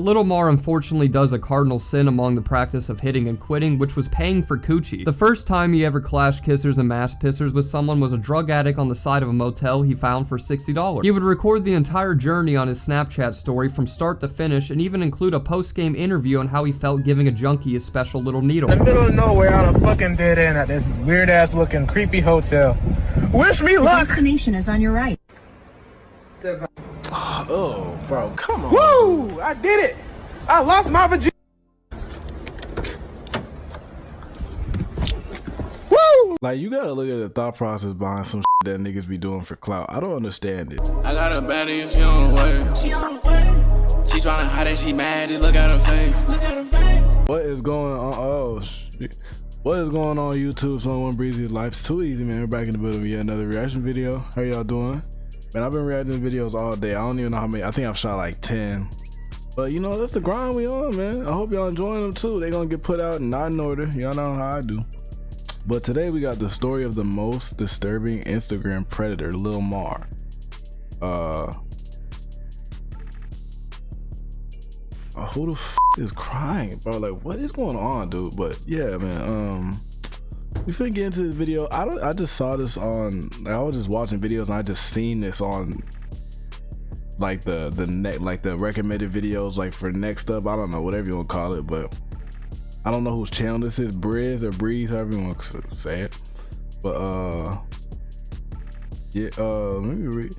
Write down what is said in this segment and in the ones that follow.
Little Mar unfortunately does a cardinal sin among the practice of hitting and quitting, which was paying for coochie. The first time he ever clashed kissers and mash pissers with someone was a drug addict on the side of a motel he found for $60. He would record the entire journey on his Snapchat story from start to finish and even include a post-game interview on how he felt giving a junkie a special little needle. In the middle of nowhere on a fucking dead end at this weird ass looking creepy hotel. Wish me luck! The destination is on your right. Oh, bro, come on. Woo! I did it! I lost my virginity! Woo! Like, you gotta look at the thought process behind some that niggas be doing for clout. I don't understand it. I got a baddie and she on the way. She tryna hide that she mad, just look at her face. What is going on? Oh, shit. What is going on YouTube? It's on 1BREEZYLIFE. Life's too easy, man. We're back in the building with yet another reaction video. How y'all doing? Man, I've been reacting to videos all day. I don't even know how many. I think I've shot like 10. But you know, that's the grind we on, man. I hope y'all enjoying them too. They gonna get put out not in order. Y'all know how I do. But today we got the story of the most disturbing Instagram predator, Lil Mar. Who the f is crying, bro? Like, what is going on, dude? But yeah, man. We finna get into this video. I just saw this on. Like, I was just watching videos and I just seen this on like the recommended videos, like for next up. I don't know, whatever you want to call it, but I don't know whose channel this is, Briz or Breeze, however you want to say it. But yeah, let me read.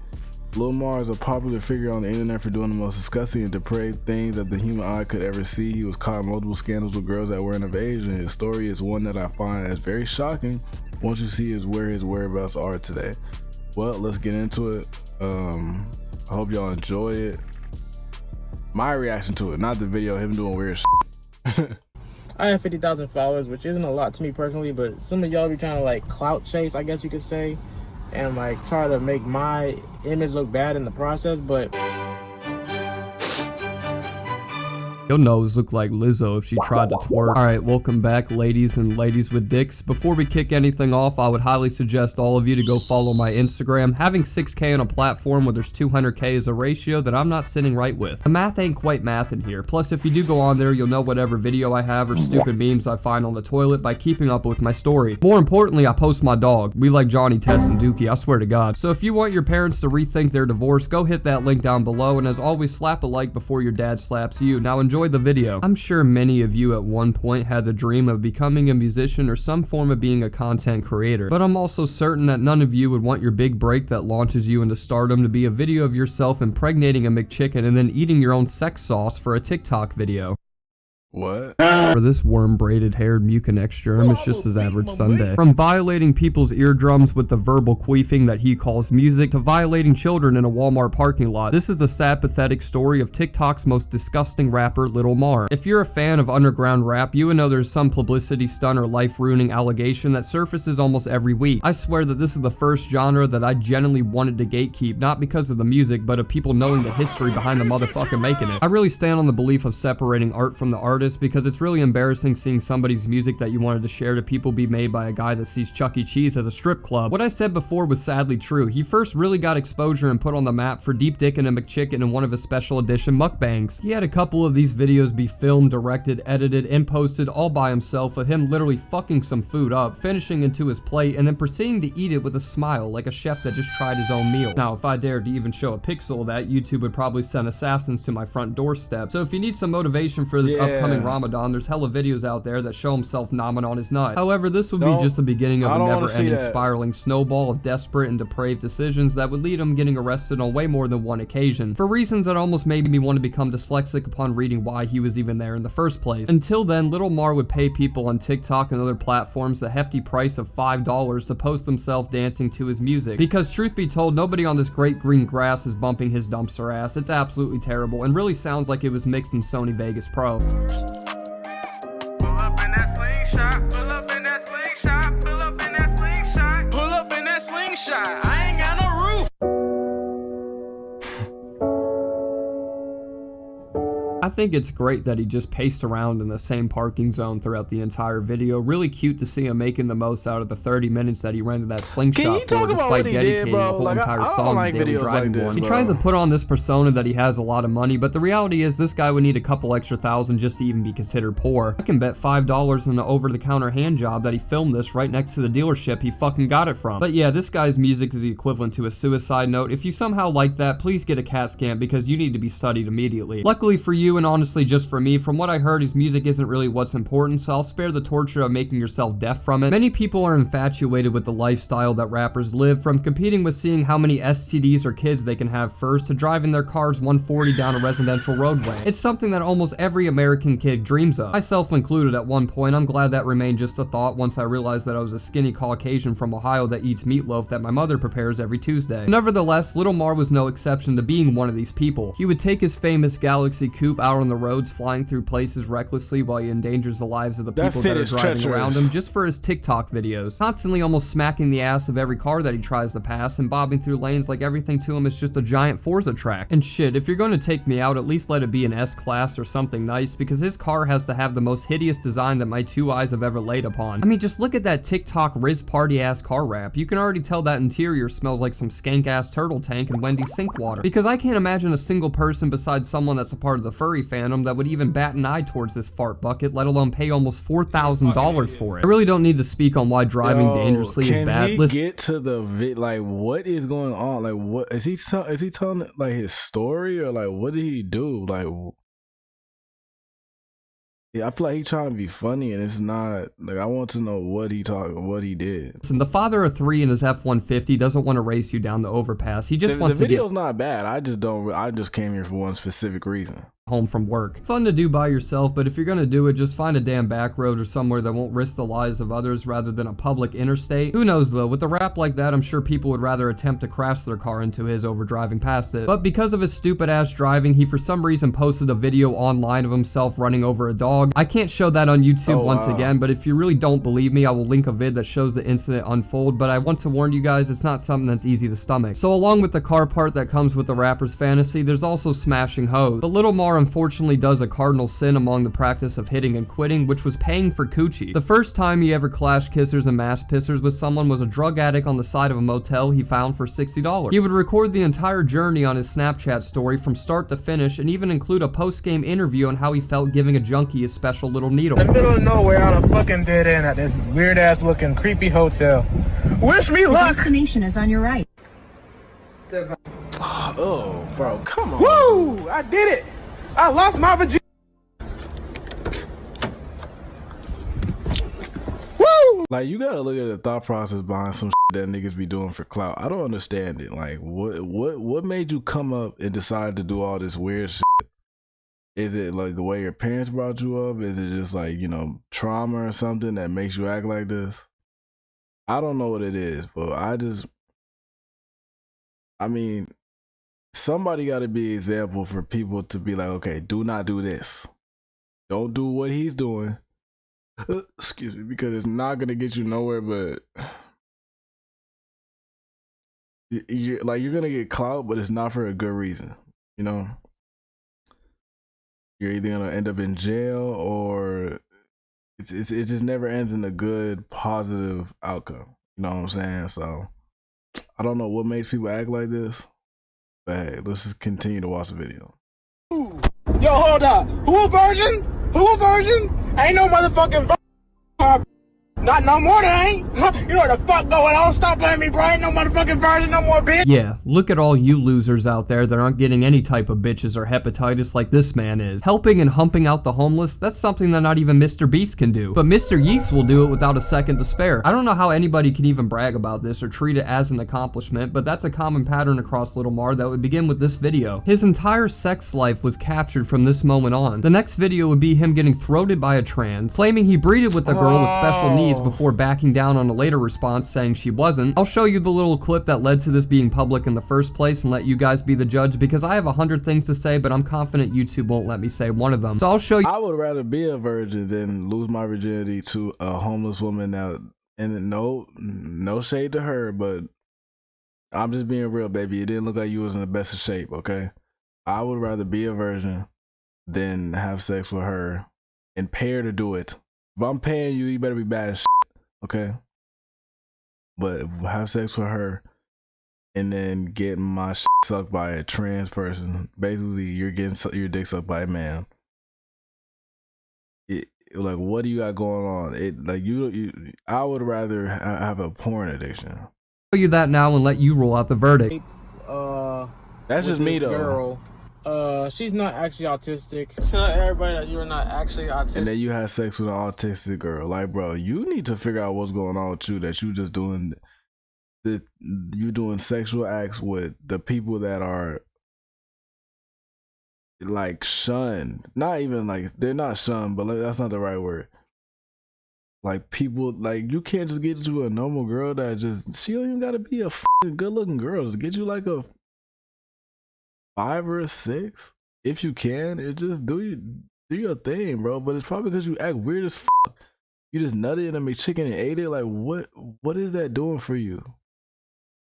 Lil Mar is a popular figure on the internet for doing the most disgusting and depraved things that the human eye could ever see. He was caught in multiple scandals with girls that weren't of age, and his story is one that I find as very shocking once you see where his whereabouts are today. Well, let's get into it. I hope y'all enjoy it. My reaction to it, not the video, him doing weird shit. I have 50,000 followers, which isn't a lot to me personally, but some of y'all be trying to like clout chase, I guess you could say, and like try to make my image look bad in the process, but Your nose look like Lizzo if she tried to twerk. Alright, welcome back ladies and ladies with dicks. Before we kick anything off, I would highly suggest all of you to go follow my Instagram. Having 6K on a platform where there's 200K is a ratio that I'm not sitting right with. The math ain't quite math in here. Plus, if you do go on there, you'll know whatever video I have or stupid memes I find on the toilet by keeping up with my story. More importantly, I post my dog. We like Johnny, Tess, and Dookie, I swear to God. So if you want your parents to rethink their divorce, go hit that link down below, and as always, slap a like before your dad slaps you. Now enjoy the video. I'm sure many of you at one point had the dream of becoming a musician or some form of being a content creator, but I'm also certain that none of you would want your big break that launches you into stardom to be a video of yourself impregnating a McChicken and then eating your own sex sauce for a TikTok video. What? For this worm-braided haired Mucinex germ, it's just his average Sunday. From violating people's eardrums with the verbal queefing that he calls music to violating children in a Walmart parking lot, this is the sad, pathetic story of TikTok's most disgusting rapper, Lil Mar. If you're a fan of underground rap, you would know there's some publicity stunt or life-ruining allegation that surfaces almost every week. I swear that this is the first genre that I genuinely wanted to gatekeep, not because of the music, but of people knowing the history behind the motherfucker making it. I really stand on the belief of separating art from the artist, because it's really embarrassing seeing somebody's music that you wanted to share to people be made by a guy that sees Chuck E. Cheese as a strip club. What I said before was sadly true. He first really got exposure and put on the map for deep dicking a McChicken in one of his special edition mukbangs. He had a couple of these videos be filmed, directed, edited, and posted all by himself of him literally fucking some food up, finishing into his plate, and then proceeding to eat it with a smile like a chef that just tried his own meal. Now, if I dared to even show a pixel of that, YouTube would probably send assassins to my front doorstep. So if you need some motivation for this upcoming Ramadan, there's hella videos out there that show himself nomming on his nut. However, this would be just the beginning of a never-ending spiraling snowball of desperate and depraved decisions that would lead him getting arrested on way more than one occasion, for reasons that almost made me want to become dyslexic upon reading why he was even there in the first place. Until then, Lil Mar would pay people on TikTok and other platforms a hefty price of $5 to post themselves dancing to his music, because truth be told, nobody on this great green grass is bumping his dumpster ass. It's absolutely terrible and really sounds like it was mixed in Sony Vegas Pro. I ain't got no roof. I think it's great that he just paced around in the same parking zone throughout the entire video. Really cute to see him making the most out of the 30 minutes that he rented that slingshot for, despite dedicating the whole entire song to daily driving one. He tries to put on this persona that he has a lot of money, but the reality is this guy would need a couple extra thousand just to even be considered poor. I can bet $5 on an over-the-counter hand job that he filmed this right next to the dealership he fucking got it from. But yeah, this guy's music is the equivalent to a suicide note. If you somehow like that, please get a CAT scan because you need to be studied immediately. Luckily for you, and honestly just for me, from what I heard, his music isn't really what's important, so I'll spare the torture of making yourself deaf from it. Many people are infatuated with the lifestyle that rappers live, from competing with seeing how many STDs or kids they can have first to driving their cars 140 down a residential roadway. It's something that almost every American kid dreams of, myself included at one point. I'm glad that remained just a thought once I realized that I was a skinny Caucasian from Ohio that eats meatloaf that my mother prepares every Tuesday. Nevertheless, Lil Mar was no exception to being one of these people. He would take his famous Galaxy coupe out on the roads, flying through places recklessly while he endangers the lives of the people that are driving around him just for his TikTok videos, constantly almost smacking the ass of every car that he tries to pass and bobbing through lanes like everything to him is just a giant Forza track. And shit, if you're going to take me out, at least let it be an S-Class or something nice, because his car has to have the most hideous design that my two eyes have ever laid upon. I mean, just look at that TikTok Riz party ass car wrap. You can already tell that interior smells like some skank ass turtle tank and Wendy's sink water, because I can't imagine a single person besides someone that's a part of the furry fandom that would even bat an eye towards this fart bucket, let alone pay almost $4,000 for it. I really don't need to speak on why driving dangerously is bad. Can he get to the like what is going on? Like what is he telling like his story, or like what did he do? Like yeah, I feel like he's trying to be funny and it's not. Like I want to know what he did. Listen, the father of three in his F-150 doesn't want to race you down the overpass. He just wants to get... The video's not bad. I just came here for one specific reason. Home from work. Fun to do by yourself, but if you're gonna do it, just find a damn back road or somewhere that won't risk the lives of others rather than a public interstate. Who knows though, with a rap like that, I'm sure people would rather attempt to crash their car into his over driving past it. But because of his stupid ass driving, he for some reason posted a video online of himself running over a dog. I can't show that on YouTube once again, but if you really don't believe me, I will link a vid that shows the incident unfold, but I want to warn you guys, it's not something that's easy to stomach. So along with the car part that comes with the rapper's fantasy, there's also smashing hoes. But Lil Mar unfortunately does a cardinal sin among the practice of hitting and quitting, which was paying for coochie. The first time he ever clashed kissers and mass pissers with someone was a drug addict on the side of a motel he found for $60. He would record the entire journey on his Snapchat story from start to finish and even include a post-game interview on how he felt giving a junkie a special little needle. In the middle of nowhere on a fucking dead end at this weird ass looking creepy hotel. Wish me luck! The destination is on your right. Oh, bro, come on. Woo! I did it! I lost my virginity! Woo! Like, you gotta look at the thought process behind some shit that niggas be doing for clout. I don't understand it. Like, what made you come up and decide to do all this weird shit? Is it like the way your parents brought you up? Is it just like, you know, trauma or something that makes you act like this? I don't know what it is, but I mean, somebody got to be an example for people to be like, okay, do not do this. Don't do what he's doing. Excuse me, because it's not going to get you nowhere, but you're going to get clout, but it's not for a good reason, you know? You're either going to end up in jail or it just never ends in a good, positive outcome. You know what I'm saying? So I don't know what makes people act like this, but hey, let's just continue to watch the video. Yo, hold up. Who a virgin? Who a virgin? Ain't no motherfucking virgin. Not no more, there ain't. You know what the fuck going on? Stop blaming me, bro. Ain't no motherfucking virgin no more, bitch. Yeah, look at all you losers out there that aren't getting any type of bitches or hepatitis like this man is. Helping and humping out the homeless, that's something that not even Mr. Beast can do. But Mr. Yeast will do it without a second to spare. I don't know how anybody can even brag about this or treat it as an accomplishment, but that's a common pattern across Lil Mar that would begin with this video. His entire sex life was captured from this moment on. The next video would be him getting throated by a trans, claiming he breeded with a girl with special needs before backing down on a later response saying she wasn't. I'll show you the little clip that led to this being public in the first place and let you guys be the judge, because I have 100 things to say, but I'm confident YouTube won't let me say one of them. So I'll show you. I would rather be a virgin than lose my virginity to a homeless woman now. And no shade to her, but I'm just being real, baby. It didn't look like you was in the best of shape, okay? I would rather be a virgin then have sex with her and pay her to do it. If I'm paying you, you better be bad as shit, okay? But have sex with her and then get my shit sucked by a trans person. Basically, you're getting your dick sucked by a man. Like, what do you got going on? I would rather have a porn addiction. I'll tell you that now and let you roll out the verdict. That's just me though. Girl, she's not actually autistic. Tell everybody that you're not actually autistic. And then you had sex with an autistic girl. Like, bro, you need to figure out what's going on with you. That you just doing you doing sexual acts with the people that are like shunned. Not even like they're not shunned, but that's not the right word. Like people, like you can't just get you a normal girl that just, she don't even gotta be a good looking girl. Just get you like a 5 or a 6 if you can. It just do your thing, bro. But it's probably because you act weird as fuck. You just nutted in a McChicken and ate it. Like what is that doing for you?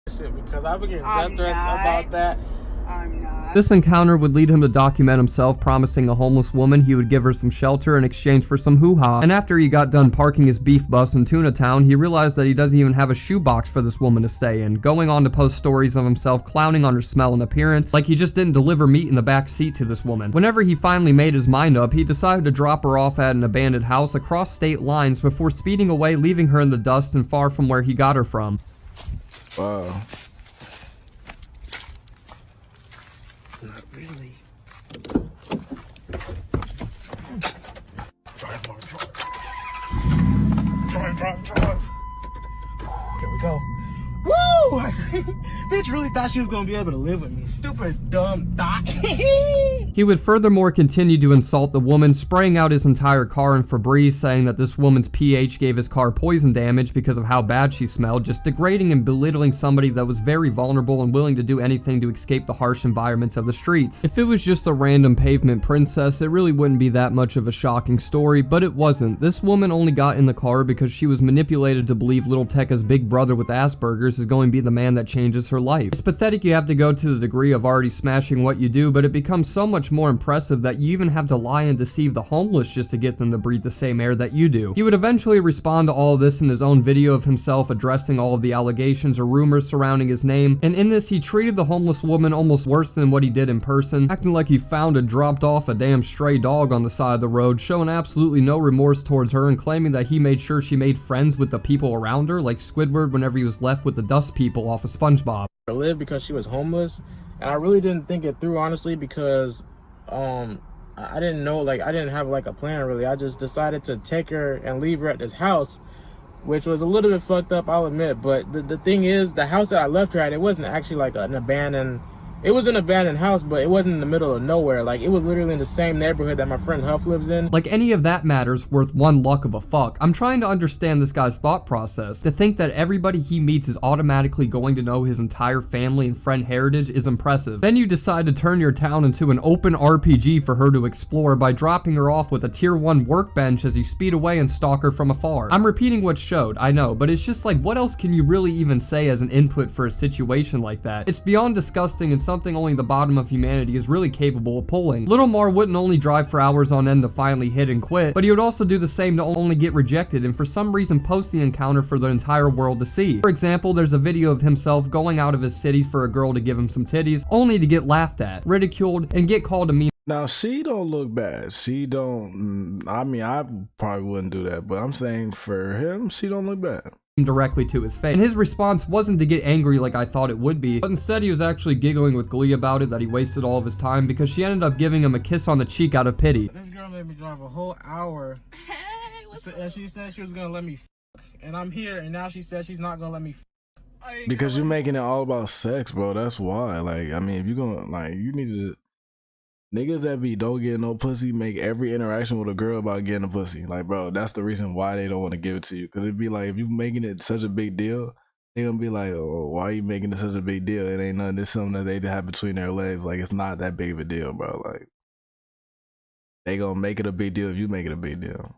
Shit, because I've been getting death threats about that. I'm not. This encounter would lead him to document himself promising a homeless woman he would give her some shelter in exchange for some hoo-ha. And after he got done parking his beef bus in Tuna Town, he realized that he doesn't even have a shoebox for this woman to stay in, going on to post stories of himself clowning on her smell and appearance, like he just didn't deliver meat in the back seat to this woman. Whenever he finally made his mind up, he decided to drop her off at an abandoned house across state lines before speeding away, leaving her in the dust and far from where he got her from. Wow. Not really. Drive, Mark, drive. Drive. Here we go. Woo! Bitch really thought she was gonna be able to live with me. Stupid, dumb thought. He would furthermore continue to insult the woman, spraying out his entire car in Febreze, saying that this woman's pH gave his car poison damage because of how bad she smelled, just degrading and belittling somebody that was very vulnerable and willing to do anything to escape the harsh environments of the streets. If it was just a random pavement princess, it really wouldn't be that much of a shocking story, but it wasn't. This woman only got in the car because she was manipulated to believe Little Tekka's big brother with Asperger's is going to be the man that changes her life. It's pathetic you have to go to the degree of already smashing what you do, but it becomes so much more impressive that you even have to lie and deceive the homeless just to get them to breathe the same air that you do. He would eventually respond to all of this in his own video of himself addressing all of the allegations or rumors surrounding his name, and in this he treated the homeless woman almost worse than what he did in person, acting like he found and dropped off a damn stray dog on the side of the road, showing absolutely no remorse towards her and claiming that he made sure she made friends with the people around her, like Squidward whenever he was left with the dust people off of SpongeBob. Live because she was homeless, and I really didn't think it through, honestly, because I didn't know, like, I didn't have like a plan really. I just decided to take her and leave her at this house, which was a little bit fucked up, I'll admit. But the thing is, the house that I left her at, it wasn't actually like an abandoned, it was an abandoned house, but it wasn't in the middle of nowhere. Like, it was literally in the same neighborhood that my friend Huff lives in. Like any of that matters worth one luck of a fuck. I'm trying to understand this guy's thought process. To think that everybody he meets is automatically going to know his entire family and friend heritage is impressive. Then you decide to turn your town into an open RPG for her to explore by dropping her off with a tier 1 workbench as you speed away and stalk her from afar. I'm repeating what's showed, I know, but it's just like, what else can you really even say as an input for a situation like that? It's beyond disgusting and something only the bottom of humanity is really capable of pulling. Little Mar wouldn't only drive for hours on end to finally hit and quit, but he would also do the same to only get rejected and for some reason post the encounter for the entire world to see. For example, there's a video of himself going out of his city for a girl to give him some titties, only to get laughed at, ridiculed, and get called a mean. Now, she don't look bad. She don't, I mean, I probably wouldn't do that, but I'm saying for him, she don't look bad. Directly to his face. And his response wasn't to get angry like I thought it would be, but instead he was actually giggling with glee about it that he wasted all of his time because she ended up giving him a kiss on the cheek out of pity. This girl made me drive a whole hour. Hey, what's up? And she said she was gonna let me f, and I'm here, and now she said she's not gonna let me f. Because you're making it all about sex, bro. That's why. Like, I mean, if you're gonna, like, you need to, niggas that be don't get no pussy make every interaction with a girl about getting a pussy. Like, bro, that's the reason why they don't want to give it to you. Because it'd be like, if you making it such a big deal, they gonna be like, oh, why are you making it such a big deal? It ain't nothing. It's something that they have between their legs. Like, it's not that big of a deal, bro. Like, they gonna make it a big deal if you make it a big deal.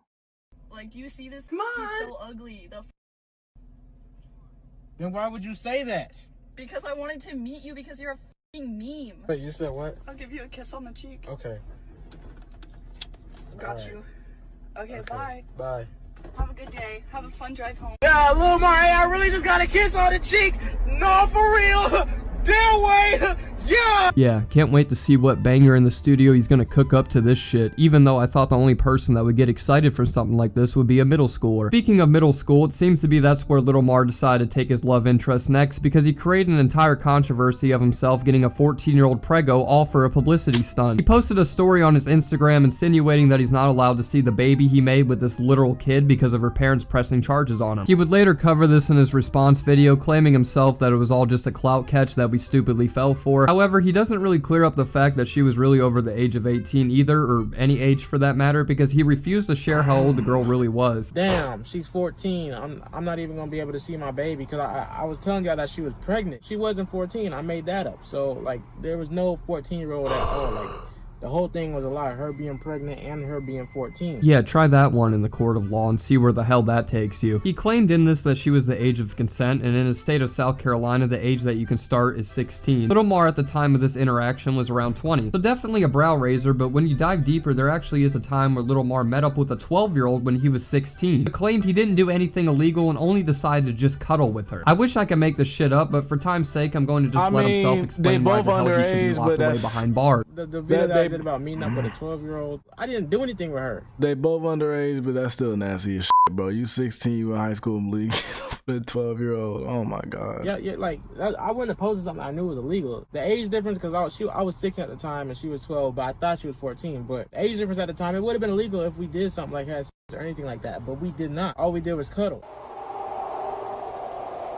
Like, do you see this? Mom. He's so ugly. Then why would you say that? Because I wanted to meet you because you're a f***ing meme. Wait, you said what? I'll give you a kiss on the cheek. Okay. Got you. Okay, bye. Bye. Have a good day. Have a fun drive home. Yeah, Lil Mar, hey, I really just got a kiss on the cheek. No, for real. Damn way. Yeah! Yeah, can't wait to see what banger in the studio he's gonna cook up to this shit, even though I thought the only person that would get excited for something like this would be a middle schooler. Speaking of middle school, it seems to be that's where Lil Mar decided to take his love interest next, because he created an entire controversy of himself getting a 14-year-old preggo all for a publicity stunt. He posted a story on his Instagram insinuating that he's not allowed to see the baby he made with this literal kid because of her parents pressing charges on him. He would later cover this in his response video, claiming himself that it was all just a clout catch that we stupidly fell for. However, he doesn't really clear up the fact that she was really over the age of 18 either, or any age for that matter, because he refused to share how old the girl really was. Damn, she's 14. I'm not even gonna be able to see my baby because I was telling y'all that she was pregnant. She wasn't 14. I made that up. So like there was no 14-year-old at all. Like the whole thing was a lie. Her being pregnant and her being 14. Yeah, try that one in the court of law and see where the hell that takes you. He claimed in this that she was the age of consent, and in the state of South Carolina, the age that you can start is 16. Lil Mar at the time of this interaction was around 20. So definitely a brow raiser, but when you dive deeper, there actually is a time where Lil Mar met up with a 12-year-old when he was 16. He claimed he didn't do anything illegal and only decided to just cuddle with her. I wish I could make this shit up, but for time's sake, I'm going to just let himself explain why the hell he should be locked away behind bars. The video that I did about meeting up with a 12-year-old, I didn't do anything with her. They both underage, but that's still nasty as shit, bro. You 16, you in high school and league with a 12-year-old. Oh my god. Yeah, like I wouldn't have posted something I knew was illegal. The age difference, because I was 16 at the time and she was 12, but I thought she was 14. But the age difference at the time, it would have been illegal if we did something like had sex or anything like that. But we did not. All we did was cuddle.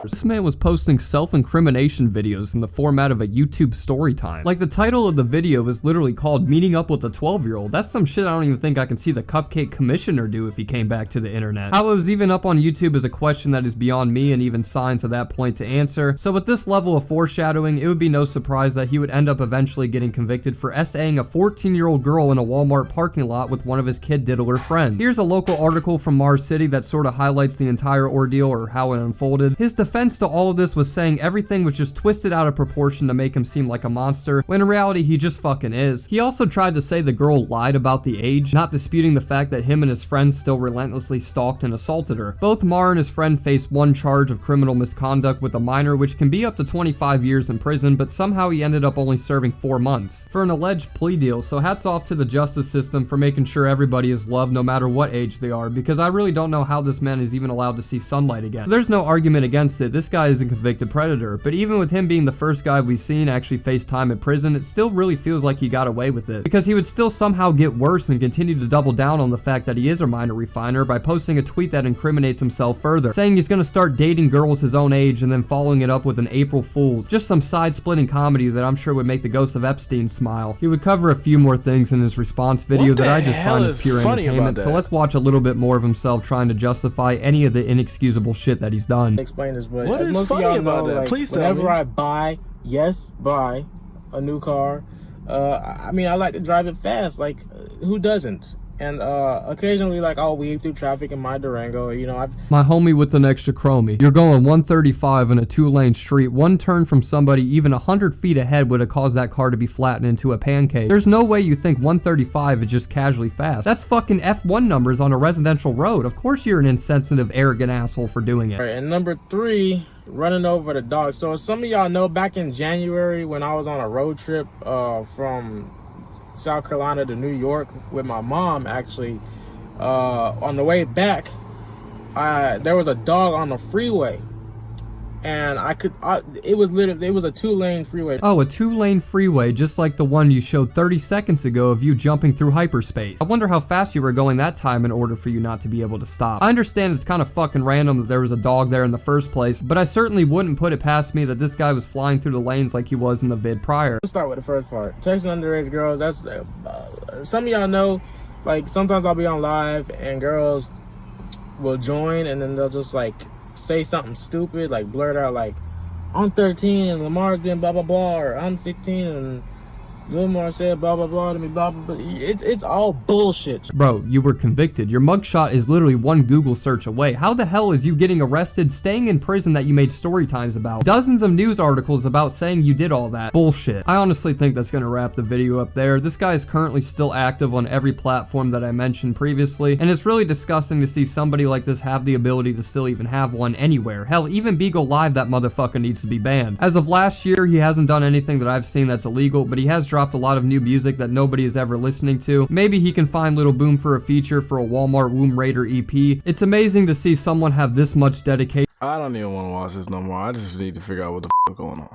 This man was posting self-incrimination videos in the format of a YouTube story time. Like, the title of the video is literally called Meeting Up with a 12-year-old. That's some shit I don't even think I can see the Cupcake Commissioner do if he came back to the internet. How it was even up on YouTube is a question that is beyond me and even Science at that point to answer. So with this level of foreshadowing, it would be no surprise that he would end up eventually getting convicted for SAing a 14-year-old girl in a Walmart parking lot with one of his kid diddler friends. Here's a local article from Mars City that sort of highlights the entire ordeal or how it unfolded. His defense to all of this was saying everything was just twisted out of proportion to make him seem like a monster, when in reality he just fucking is. He also tried to say the girl lied about the age, not disputing the fact that him and his friends still relentlessly stalked and assaulted her. Both Mar and his friend faced one charge of criminal misconduct with a minor, which can be up to 25 years in prison, but somehow he ended up only serving 4 months for an alleged plea deal. So hats off to the justice system for making sure everybody is loved no matter what age they are, because I really don't know how this man is even allowed to see sunlight again. There's no argument against it. This guy is a convicted predator, but even with him being the first guy we've seen actually face time in prison, it still really feels like he got away with it, because he would still somehow get worse and continue to double down on the fact that he is a minor refiner by posting a tweet that incriminates himself further, saying he's gonna start dating girls his own age and then following it up with an April Fool's. Just some side-splitting comedy that I'm sure would make the ghost of Epstein smile. He would cover a few more things in his response video that I just find as pure entertainment, so let's watch a little bit more of himself trying to justify any of the inexcusable shit that he's done. Explain this, but What is most funny of y'all about know, that? like, Please tell me. whenever I buy a new car, I mean, I like to drive it fast. Like, who doesn't? And occasionally, like, I'll weave through traffic in my Durango. You know, My homie with an extra chromie. You're going 135 in a 2-lane street. One turn from somebody even 100 feet ahead would have caused that car to be flattened into a pancake. There's no way you think 135 is just casually fast. That's fucking F1 numbers on a residential road. Of course you're an insensitive, arrogant asshole for doing it. Right, and number 3, running over the dog. So as some of y'all know, back in January when I was on a road trip from South Carolina to New York with my mom, actually, on the way back, there was a dog on the freeway, and it was a 2-lane freeway. Oh, a 2-lane freeway, just like the one you showed 30 seconds ago of you jumping through hyperspace. I wonder how fast you were going that time in order for you not to be able to stop. I understand it's kind of fucking random that there was a dog there in the first place, but I certainly wouldn't put it past me that this guy was flying through the lanes like he was in the vid prior. Let's start with the first part. Texting underage girls, that's some of y'all know, like, sometimes I'll be on live and girls will join and then they'll just like say something stupid, like blurt out like, I'm 13 and Lamar's been blah blah blah, or I'm 16 and Lil Mar said blah blah blah to me, blah blah blah. It's all bullshit. Bro, you were convicted. Your mugshot is literally one Google search away. How the hell is you getting arrested, staying in prison that you made story times about? Dozens of news articles about saying you did all that. Bullshit. I honestly think that's gonna wrap the video up there. This guy is currently still active on every platform that I mentioned previously, and it's really disgusting to see somebody like this have the ability to still even have one anywhere. Hell, even Beagle Live, that motherfucker needs to be banned. As of last year, he hasn't done anything that I've seen that's illegal, but he has dropped a lot of new music that nobody is ever listening to. Maybe he can find Little Boom for a feature for a Walmart Womb Raider EP. It's amazing to see someone have this much dedication. I don't even want to watch this no more. I just need to figure out what the f is going on.